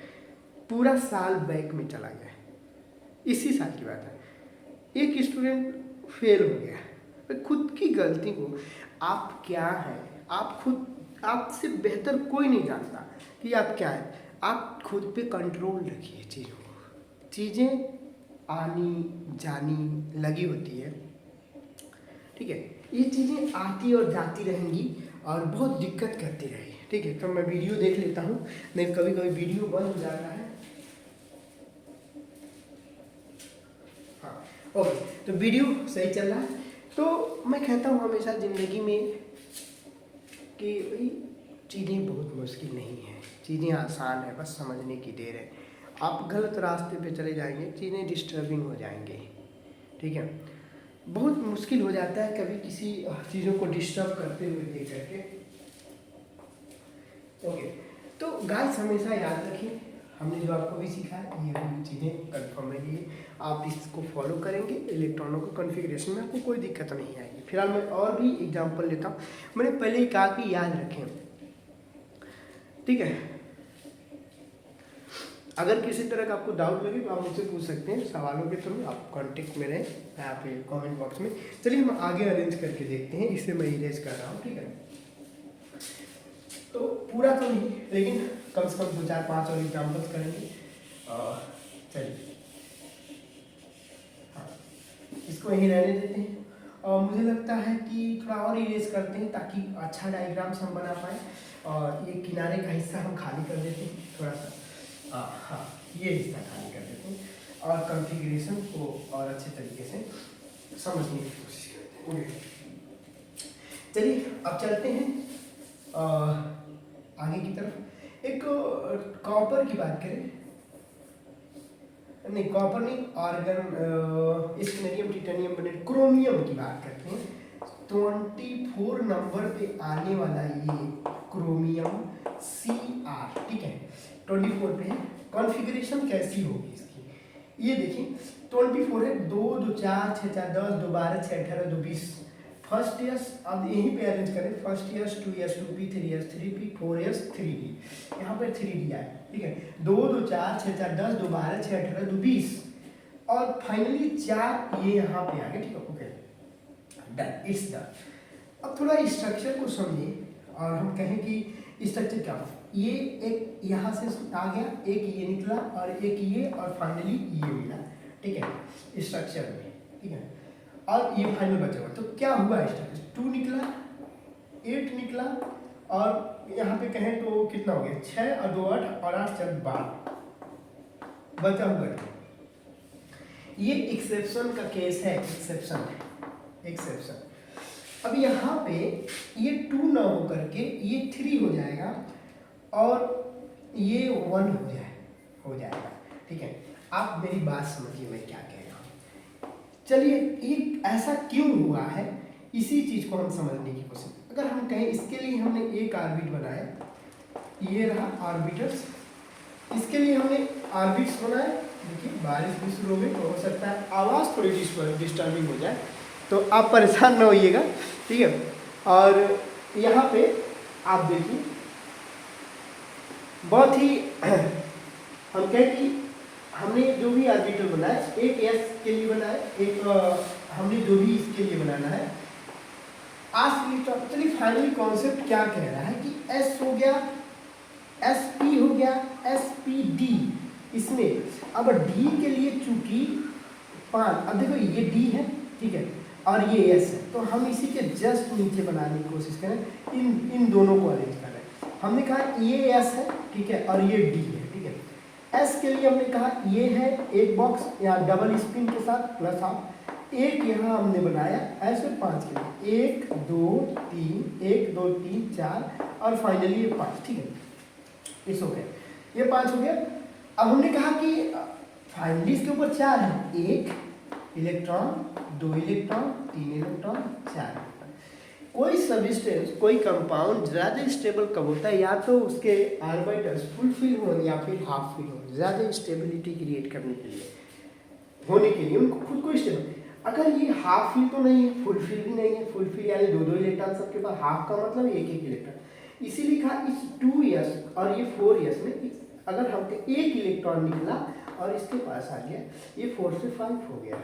पूरा साल बैक में चला गया, इसी साल की बात है। एक स्टूडेंट फेल हो गया, खुद की गलती को, आप क्या हैं, आप खुद, आपसे बेहतर कोई नहीं जानता कि आप क्या हैं। आप खुद पे कंट्रोल रखिए चीज़ों को। चीज़ें आनी जानी लगी होती है, ठीक है, ये चीज़ें आती और जाती रहेंगी और बहुत दिक्कत करती रहेगी, ठीक है। तो मैं वीडियो देख लेता हूँ, नहीं कभी कभी वीडियो बंद हो जाता है। हाँ ओके, तो वीडियो सही चल रहा है। तो मैं कहता हूँ हमेशा ज़िंदगी में कि भाई चीज़ें बहुत मुश्किल नहीं है, चीज़ें आसान है, बस समझने की देर है। आप गलत रास्ते पे चले जाएंगे, चीज़ें डिस्टर्बिंग हो जाएंगी, ठीक है। बहुत मुश्किल हो जाता है कभी किसी चीज़ों को डिस्टर्ब करते हुए देख करके। ओके, तो गाइस हमेशा याद रखिए हमने जो आपको भी सिखाया ये भी चीज़ें कन्फर्म है, ये आप इसको फॉलो करेंगे इलेक्ट्रॉनों को कॉन्फ़िगरेशन में आपको कोई दिक्कत नहीं आएगी। फिलहाल मैं और भी एग्जांपल लेता हूँ। मैंने पहले ही कहा कि याद रखें, ठीक है। अगर किसी तरह का आपको डाउट लगे तो आप मुझसे पूछ सकते हैं सवालों के थ्रू, आप कांटेक्ट में रहें यहाँ पे कमेंट बॉक्स में। चलिए हम आगे अरेंज करके देखते हैं, इसे मैं इरेज कर रहा हूँ, ठीक है। तो पूरा तो नहीं, लेकिन कम से कम 2 4 5 और एग्जाम्पल्स करेंगे। चलिए हाँ, इसको यहीं रहने देते हैं। और मुझे लगता है कि थोड़ा और इरेज करते हैं ताकि अच्छा डायग्राम्स हम बना पाए। और ये किनारे का हिस्सा हम खाली कर देते हैं थोड़ा सा, हाँ ये हिस्सा खाली कर देते हैं और कॉन्फ़िगरेशन को और अच्छे तरीके से समझने की कोशिश करते हैं। चलिए अब चलते हैं आगे की तरफ। एक कॉपर की बात करें, नहीं कॉपर नहीं, आर्गन, स्कैंडियम, टिटेनियम, क्रोमियम की बात करते हैं। 24 नंबर पे आने वाला ये क्रोमियम Cr, ठीक है, 24 पे है। कॉन्फ़िगरेशन कैसी होगी इसकी, ये देखिए 24 है, 2 2 4 6 4 10 2 12 6 18 2 20। फर्स्ट ईयर्स अब यहीं पे अरेंज करें, first years 2 years 2p 3 years 3p 4 years 3p, यहाँ पर 3d आए, ठीक है। 2 2 4 6 4 10 2 12 6 18 2 20 और फाइनली 4 ये यहाँ पे आ गए, ठीक है। Okay done, it's done. अब थोड़ा स्ट्रक्चर को समझिए और हम कहें कि स्ट्रक्चर क्या हो। ये एक यहाँ से आ गया, एक ये निकला और एक ये और फाइनली ये मिला, ठीक है, स्ट्रक्चर में, ठीक है। और ये फाइनल बचा हुआ, तो क्या हुआ स्ट्रक्चर, 2 निकला, 8 निकला और यहाँ पे कहें तो कितना हो गया, 6 और 2 8 और 8 4 12 बचा हुआ है। ये एक्सेप्शन का केस है, एक्सेप्शन है, एक्सेप्शन। अब यहाँ पे ये 2 ना हो करके ये 3 हो जाएगा और ये 1 हो जाएगा, ठीक है। आप मेरी बात समझिए मैं क्या कह रहा हूँ। चलिए ये ऐसा क्यों हुआ है, इसी चीज को हम समझने की कोशिश। अगर हम कहें इसके लिए हमने एक ऑर्बिट बनाया, ये रहा ऑर्बिटर्स, इसके लिए हमने ऑर्बिट्स बनाए। देखिए बारिश भी शुरू हो गई तो हो सकता है आवाज़ थोड़ी डिस्टर्बिंग हो जाए, तो आप परेशान ना होइएगा, ठीक है। और यहाँ पे आप देखिए बहुत ही हम कहें कि हमने जो भी ऑर्बिटल बनाया, एक एस के लिए बनाया, एक हमने जो भी इसके लिए बनाना है आज। चलिए फाइनली कॉन्सेप्ट क्या कह रहा है कि एस हो गया, एस पी हो गया, एस पी डी, इसमें अब डी के लिए चूंकि 5, अब देखो ये डी है, ठीक है, और ये एस है, तो हम इसी के जस्ट नीचे बनाने की कोशिश करें, इन दोनों को अरेंज करें। हमने कहा ये एस है, ठीक है, और ये डी है, ठीक है। एस के लिए हमने कहा ये है एक बॉक्स यहाँ डबल स्पिन के साथ प्लस हाफ, एक यहाँ हमने बनाया ऐसे 5 के लिए, 1 2 3 1 2 3 4 और फाइनली ये 5, ठीक है, इस हो गया, ये 5 हो गया। अब हमने कहा कि फाइनली इसके ऊपर 4 है, 1 इलेक्ट्रॉन 2 इलेक्ट्रॉन 3 इलेक्ट्रॉन 4 इलेक्ट्रॉन। कोई सब्सटेंस, कोई कंपाउंड ज़्यादा स्टेबल कब होता है, या तो उसके ऑर्बिटल्स फुलफिल हो या फिर हाफ फिल हो, ज़्यादा स्टेबिलिटी क्रिएट करने के लिए, होने के लिए उनको खुद को स्टेबल। अगर ये हाफ फिल तो नहीं है, फुलफिल भी नहीं है, फुलफिल यानी 2 इलेक्ट्रॉन सबके पास, हाफ का मतलब 1 इलेक्ट्रॉन, इसीलिए कहा इस 2s और ये 4s में अगर हमको 1 इलेक्ट्रॉन निकला और इसके पास आ गया, ये 4 से 5 हो गया।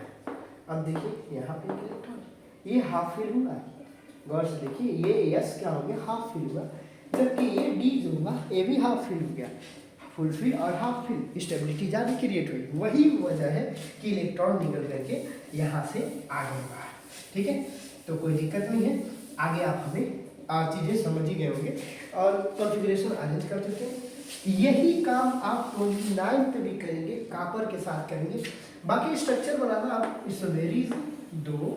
अब देखिए यहाँ पे 1 इलेक्ट्रॉन, ये हाफ फिल हुआ, गौर से देखिए ये एस क्या हो गया, हाफ फिल हुआ, जबकि ये डी जो हुआ ये भी हाफ फिल हो गया। फुल फिल और हाफ फिल, स्टेबिलिटी ज़्यादा क्रिएट हुई, वही वजह है कि इलेक्ट्रॉन निकल करके यहाँ से आगे बढ़ा, ठीक है। तो कोई दिक्कत नहीं है, आगे आप हमें चीज़ें समझ ही गए होंगे और कॉन्फ़िगरेशन अरेंज कर देते हैं। यही काम आप 29 पे भी करेंगे, कापर के साथ करेंगे। बाकी स्ट्रक्चर बनाना आप इस वेरी 2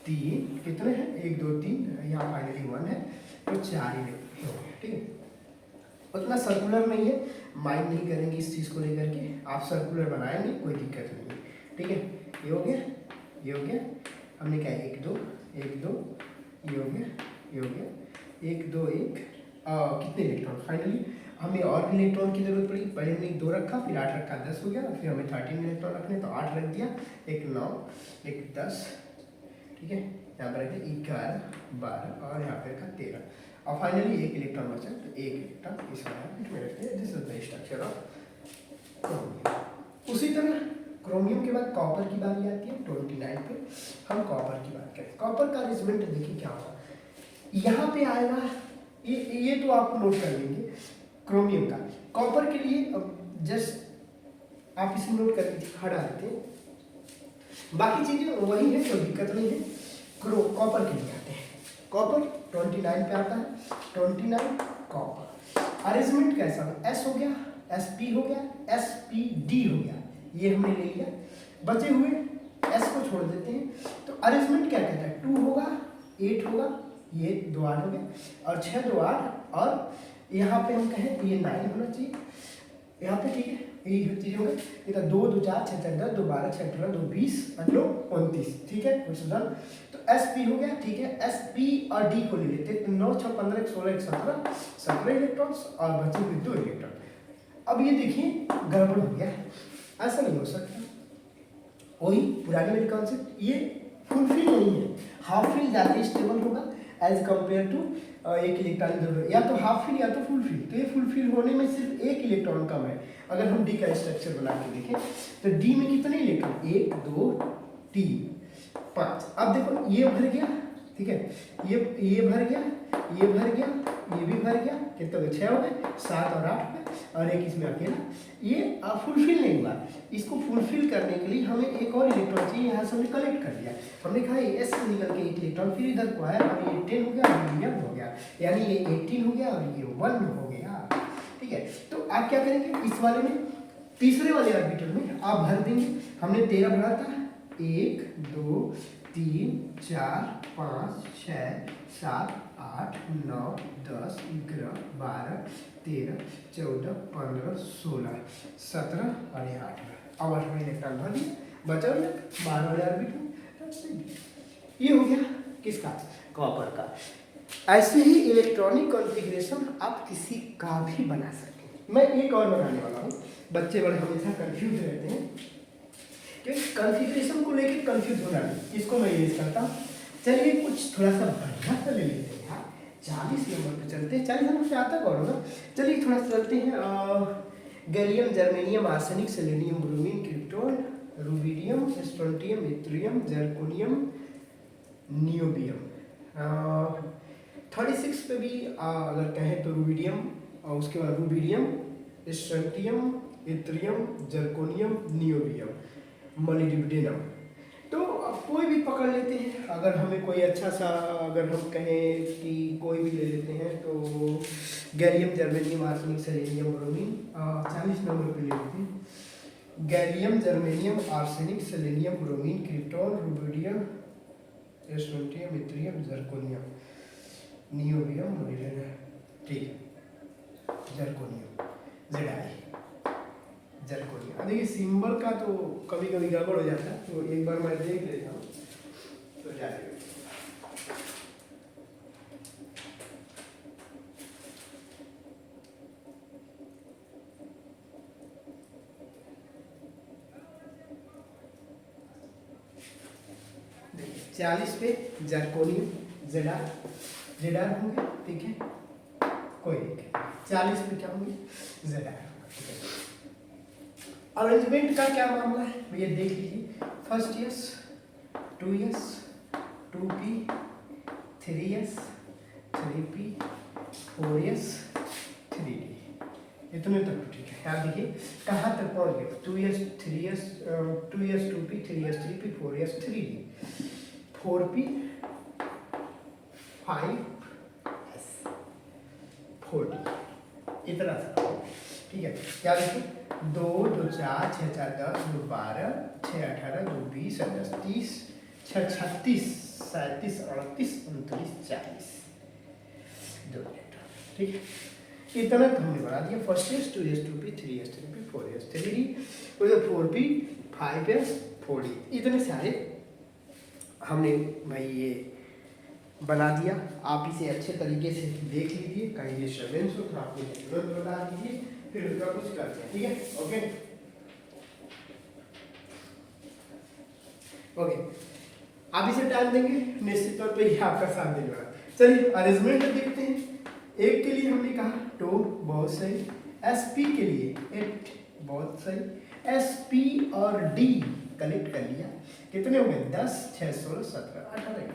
3 कितने हैं, 1 2 3 यहाँ फाइनली 1 है, तो 4 ही हो गया, ठीक है। उतना सर्कुलर नहीं है, माइंड नहीं करेंगे इस चीज़ को लेकर के, आप सर्कुलर बनाएंगे कोई दिक्कत नहीं है, ठीक है। ये हो गया, ये हो गया, हमने क्या 1 2 1 2 ये हो गया 1 2 1 कितने इलेक्ट्रॉन फाइनली हमें और भी इलेक्ट्रॉन की जरूरत पड़ी। पहले हमने 2 रखा, फिर 8 रखा, 10 हो गया। फिर हमें 13 इलेक्ट्रॉन रखने तो 8 रख दिया, एक 9 एक 10, ठीक है। यहाँ पर रखे 11 12 और यहाँ पे रखा 13 और फाइनली एक इलेक्ट्रॉन बचा तो एक इलेक्ट्रॉन इस में रखते हैं। This is the structure of chromium. उसी तरह क्रोमियम के बाद कॉपर की बारी आती है 29 पे। हम कॉपर की बात करें, कॉपर का अरेंजमेंट देखिए क्या होगा। यहाँ पे आएगा ये तो आप नोट कर लेंगे क्रोमियम का। कॉपर के लिए अब जस्ट आप इसे नोट कर लीजिए, हटा देते हैं। बाकी चीजें वही है, कोई दिक्कत नहीं है। कॉपर के लिए आते हैं। कॉपर 29 पे आता है, 29 कॉपर। अरेंजमेंट कैसा हो, एस हो गया, एस पी हो गया, एस पी डी हो गया, ये हमने ले लिया। बचे हुए एस को छोड़ देते हैं। तो अरेंजमेंट क्या कहता है, 2 होगा 8 होगा, ये 2 8 हो गए और 6 2 8 और यहाँ पे हम कहें तो ये 9 होना चाहिए यहाँ पे, ठीक है। यही चीज हो गई। ये था 2 2 4 6 10 2 12 6 18 2 20 और 9 29, ठीक है। कुछ डन। तो एस पी हो गया, ठीक है। एस पी और डी को ले लेते हैं तो 9 6 15 16 17 17 इलेक्ट्रॉन्स और बचे हुए 2 इलेक्ट्रॉन। अब ये देखिए गड़बड़ हो गया, ऐसा नहीं हो सकता। वही पुरानी मेरी कॉन्सेप्ट, ये फुलफिल नहीं है। हाफ फिल ज़्यादा स्टेबल होगा एज कम्पेयर टू एक इलेक्ट्रॉन जरूरत, या तो हाफ फिल या तो फुल फिल। तो ये फुलफिल होने में सिर्फ एक इलेक्ट्रॉन कम है। अगर हम डी का स्ट्रक्चर बना के देखें तो डी में कितने इलेक्ट्रॉन, 1 2 3 5। अब देखो ये भर गया, ठीक है। ये भर गया, ये भर गया, ये भी भर गया, कितने 6 हो गए, 7 और 8 हो गए और एक इसमें अकेला। ये फुलफिल नहीं हुआ। इसको फुलफिल करने के लिए हमें एक और इलेक्ट्रॉन चाहिए। यहाँ से हमने कलेक्ट कर दिया, हमने कहा ये एस से निकल के एक इलेक्ट्रॉन फिर इधर को आया और ये 10 हो गया और ये 1 हो गया, यानी ये 18 हो गया और ये 1 हो गया, ठीक है। तो आप क्या करेंगे, इस वाले में तीसरे वाले ऑर्बिटल में आप भर देंगे। हमने 13 भरा था, 1 2 3 4 5 6 7 8 9 10 11 12 13 14 15 16 17 और ये 18 और 18 इलेक्ट्रॉन भर दिए, बचा 12 वाले ऑर्बिटल। ये हो गया किसका, कॉपर का। ऐसे ही इलेक्ट्रॉनिक कॉन्फ़िगरेशन आप किसी का भी बना सकते। मैं एक और बनाने वाला हूँ, बच्चे बड़े हमेशा कंफ्यूज रहते हैं क्योंकि कॉन्फ़िगरेशन को लेकर कंफ्यूज होना नहीं, इसको मैं यूज करता हूँ। चलिए कुछ थोड़ा सा बढ़िया सा ले लेते हैं यार, 40 नंबर पे चलते हैं। 40 नंबर से आता कौन होगा, चलिए थोड़ा सा चलते हैं। Gallium germanium arsenic selenium bromine krypton rubidium strontium yttrium zirconium niobium. 36 पे भी अगर कहें तो रूबिडियम और उसके बाद rubidium strontium yttrium zirconium niobium molybdenum. तो अब कोई भी पकड़ लेते हैं। अगर हमें कोई अच्छा सा, अगर हम कहें कि कोई भी ले लेते हैं तो gallium germanium arsenic selenium bromine 40 number पे ले लेते हैं। Gallium germanium arsenic selenium bromine krypton rubidium strontium yttrium zirconium niobium molybdenum, ठीक है। जर्कोनियम जेडाई जर्कोनियम। देखिए सिंबल का तो कभी कभी गड़बड़ हो जाता है, तो एक बार मैं देख लेता हूँ तो जाएगा। देखिए 40 पे जर्कोनियम जेडार होंगे, ठीक है। कोई नहीं, 40 पे क्या होंगे, जेडार, ठीक है। अरेंजमेंट का क्या मामला है भैया देख लीजिए। First S 2s 2p 3s 3p 4s 3d, इतने तक ठीक है। आप देखिए कहाँ तक पहुँच गए, 2s 3s 2s 2p 3s 3p 4s 3d 4p 5s 4d, इतना सा, ठीक है। क्या देखिए 2 2 4 6 4 10 2 12 6 18 2 20 10 30 6 36 37 38 39 40 2 इलेक्ट्रॉन, ठीक है। इतना तो हमने बना दिया। First S 2s 2p 3s 3p 4s 3d, 4p 5s 4d, इतने सारे हमने भाई ये बना दिया। आप इसे अच्छे तरीके से देख लीजिए, कहीं डिस्टर्बेंस हो तो आप मुझे तुरंत बता दीजिए, फिर उसका कुछ करते हैं। ठीक है, ओके ओके। आप इसे टाइम देंगे, निश्चित तौर पे ये आपका साथ देने वाला। चलिए अरेंजमेंट देखते हैं। एक के लिए हमने कहा टू, बहुत सही। एसपी के लिए 8, बहुत सही। एसपी और डी कलेक्ट कर लिया, कितने हो गए 10, 6, 16, 17, 18।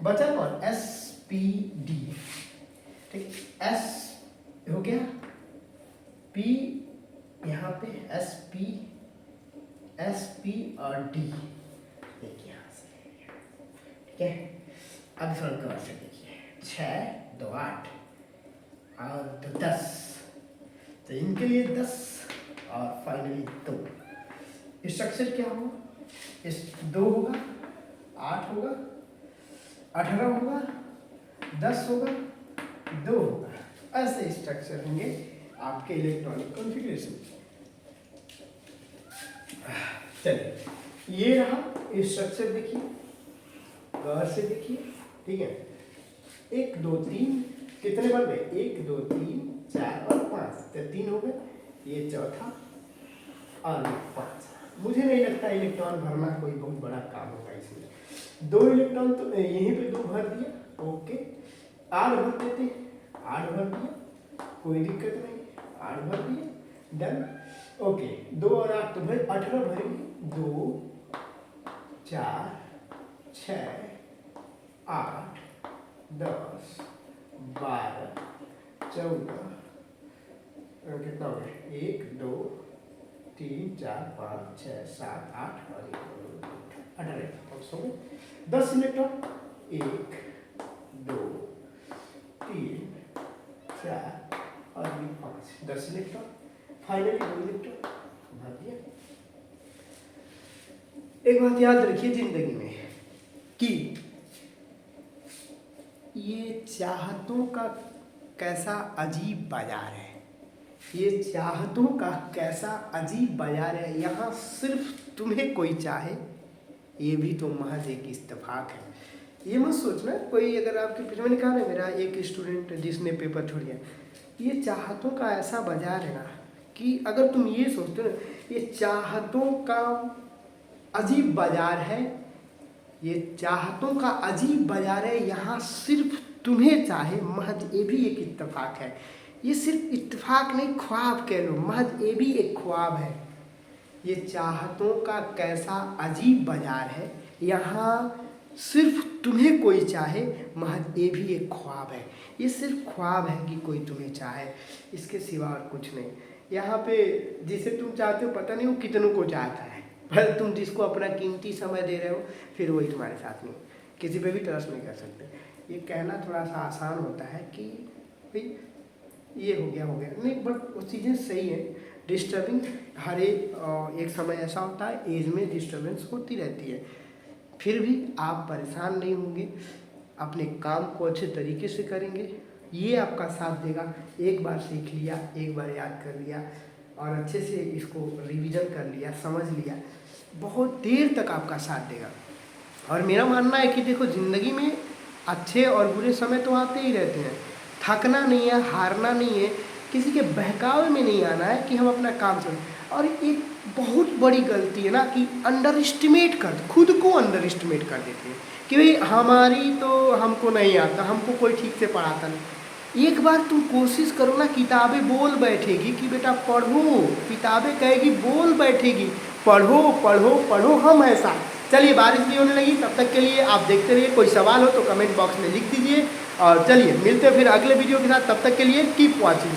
बचा कौन, एस पी डी। ठीक, एस हो गया, पी यहाँ पे एस पी और डी, देखिए यहाँ से। ठीक है, अब थोड़ा गौर से देखिए, 6, 2, 8 और 2, 10, तो इनके लिए 10 और फाइनली 2। स्ट्रक्चर क्या होगा, इस 2 होगा, 8 होगा, 18 होगा, 10 होगा, 2 होगा। ऐसे स्ट्रक्चर होंगे आपके इलेक्ट्रॉनिक कॉन्फ़िगरेशन। चलिए ये रहा स्ट्रक्चर, देखिए गौर से देखिए। ठीक है, 1, 2, 3 कितने बन गए, 1, 2, 3, 4 और 5, तो 3 हो गए, ये चौथा और 5। मुझे नहीं लगता इलेक्ट्रॉन भरना कोई बहुत बड़ा काम होगा इसमें। 2 इलेक्ट्रॉन तो यहीं पे 2 भर दिया, ओके। 8 भर देते, 8 भर दिया, कोई दिक्कत नहीं, 8 भर दिया, डन, ओके। 2 और 8 तो भाई 18 भरेंगे, 2, 4, 6, 8, 10, 12, 14, कितना हो गया, 1, 2, 3, 4, 5, 6, 7, 8 और 18। 10 इलेक्ट्रॉन, 1, 2, 3, 4 और 5, 10 इलेक्ट्रॉन। फाइनली 2 इलेक्ट्रॉन भर दिया। एक बात याद रखिए जिंदगी में कि ये चाहतों का कैसा अजीब बाजार है, ये चाहतों का कैसा अजीब बाजार है। यहाँ सिर्फ तुम्हें कोई चाहे, ये भी तो महज एक इत्तेफाक है। ये मत सोचना कोई, अगर आपके पीछे मैंने कहा ना, मेरा एक स्टूडेंट जिसने पेपर छोड़ दिया, ये चाहतों का ऐसा बाजार है ना कि अगर तुम ये सोचते हो ना, ये चाहतों का अजीब बाजार है, ये चाहतों का अजीब बाजार है। यहाँ सिर्फ तुम्हें चाहे, महज ये भी एक इत्तेफाक है। ये सिर्फ इत्तेफाक नहीं, ख्वाब कह लो, महज ये भी एक ख्वाब है। ये चाहतों का कैसा अजीब बाजार है, यहाँ सिर्फ तुम्हें कोई चाहे, महज ये भी एक ख्वाब है। ये सिर्फ ख्वाब है कि कोई तुम्हें चाहे, इसके सिवा और कुछ नहीं। यहाँ पे जिसे तुम चाहते हो पता नहीं वो कितनों को चाहता है, पर तुम जिसको अपना कीमती समय दे रहे हो फिर वही तुम्हारे साथ नहीं, किसी पे भी ट्रस्ट नहीं कर सकते। ये कहना थोड़ा सा आसान होता है कि भाई ये हो गया नहीं, बट वो चीज़ें सही है। डिस्टर्बिंग हर एक समय ऐसा होता है, एज में डिस्टर्बेंस होती रहती है, फिर भी आप परेशान नहीं होंगे, अपने काम को अच्छे तरीके से करेंगे, ये आपका साथ देगा। एक बार सीख लिया, एक बार याद कर लिया और अच्छे से इसको रिवीजन कर लिया, समझ लिया, बहुत देर तक आपका साथ देगा। और मेरा मानना है कि देखो ज़िंदगी में अच्छे और बुरे समय तो आते ही रहते हैं, थकना नहीं है, हारना नहीं है, किसी के बहकावे में नहीं आना है कि हम अपना काम करें। और एक बहुत बड़ी गलती है ना कि अंडर एस्टिमेट खुद को अंडर एस्टिमेट कर देते हैं कि भाई हमारी तो हमको नहीं आता, हमको कोई ठीक से पढ़ाता नहीं। एक बार तुम कोशिश करो ना, किताबें बोल बैठेगी कि बेटा पढ़ो, किताबें कहेगी बोल बैठेगी पढ़ो पढ़ो पढ़ो, हम ऐसा। चलिए बारिश भी होने लगी, तब तक के लिए आप देखते रहिए, कोई सवाल हो तो कमेंट बॉक्स में लिख दीजिए। और चलिए मिलते हैं फिर अगले वीडियो के साथ, तब तक के लिए कीप वॉचिंग।